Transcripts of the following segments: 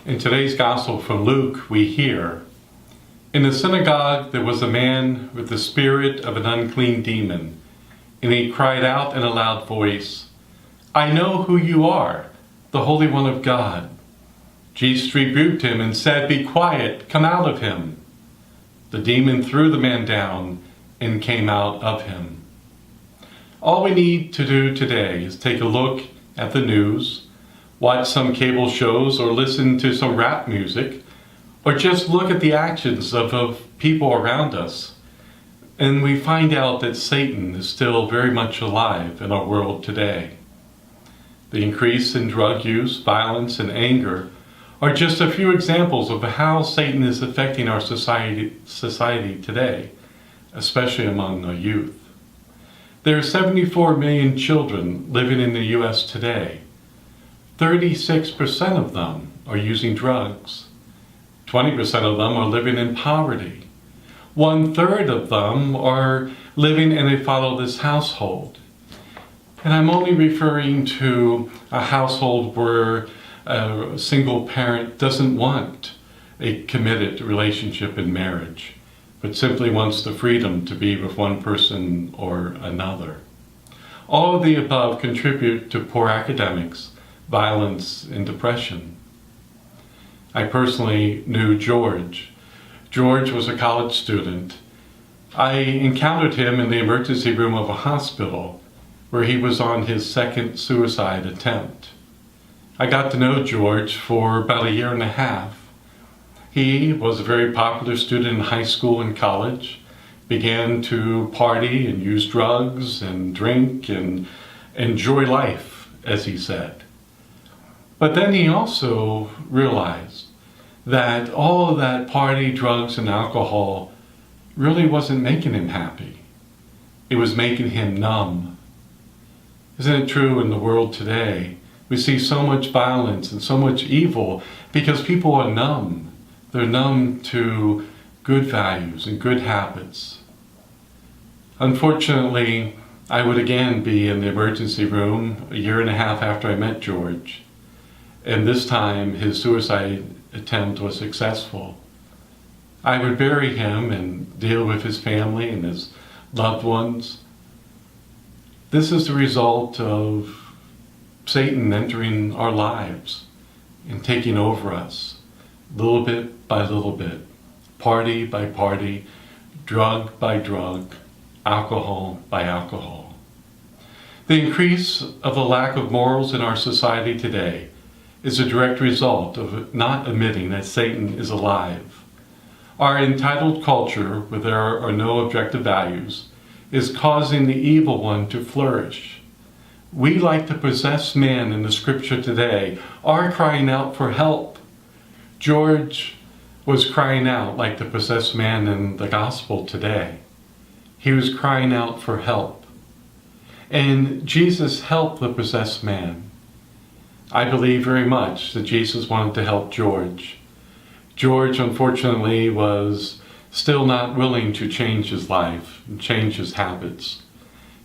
In today's Gospel from Luke, we hear, "In the synagogue there was a man with the spirit of an unclean demon, and he cried out in a loud voice, 'I know who you are, the Holy One of God.' Jesus rebuked him and said, 'Be quiet, come out of him.' The demon threw the man down and came out of him." All we need to do today is take a look at the news, watch some cable shows, or listen to some rap music, or just look at the actions of people around us, and we find out that Satan is still very much alive in our world today. The increase in drug use, violence, and anger are just a few examples of how Satan is affecting our society today, especially among our youth. There are 74 million children living in the U.S. today. 36% of them are using drugs. 20% of them are living in poverty. 1/3 of them are living in a fatherless household. And I'm only referring to a household where a single parent doesn't want a committed relationship in marriage, but simply wants the freedom to be with one person or another. All of the above contribute to poor academics, violence, and depression. I personally knew George. George was a college student. I encountered him in the emergency room of a hospital where he was on his second suicide attempt. I got to know George for about a year and a half. He was a very popular student in high school and college, began to party and use drugs and drink and enjoy life, as he said. But then he also realized that all of that party, drugs, and alcohol really wasn't making him happy. It was making him numb. Isn't it true in the world today? We see so much violence and so much evil because people are numb. They're numb to good values and good habits. Unfortunately, I would again be in the emergency room a year and a half after I met George. And this time his suicide attempt was successful. I would bury him and deal with his family and his loved ones. This is the result of Satan entering our lives and taking over us, little bit by little bit, party by party, drug by drug, alcohol by alcohol. The increase of the lack of morals in our society today is a direct result of not admitting that Satan is alive. Our entitled culture, where there are no objective values, is causing the evil one to flourish. We, like the possessed man in the scripture today, are crying out for help. George was crying out like the possessed man in the gospel today. He was crying out for help. And Jesus helped the possessed man. I believe very much that Jesus wanted to help George. George, unfortunately, was still not willing to change his life and change his habits.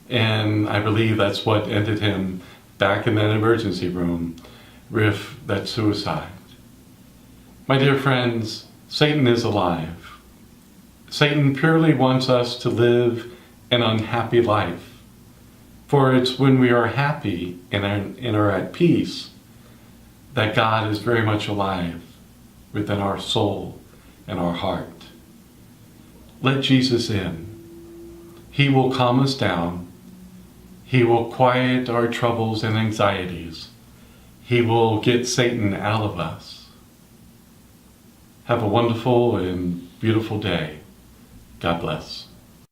And I believe that's what ended him back in that emergency room with that suicide. My dear friends, Satan is alive. Satan purely wants us to live an unhappy life. For it's when we are happy and are at peace that God is very much alive within our soul and our heart. Let Jesus in. He will calm us down. He will quiet our troubles and anxieties. He will get Satan out of us. Have a wonderful and beautiful day. God bless.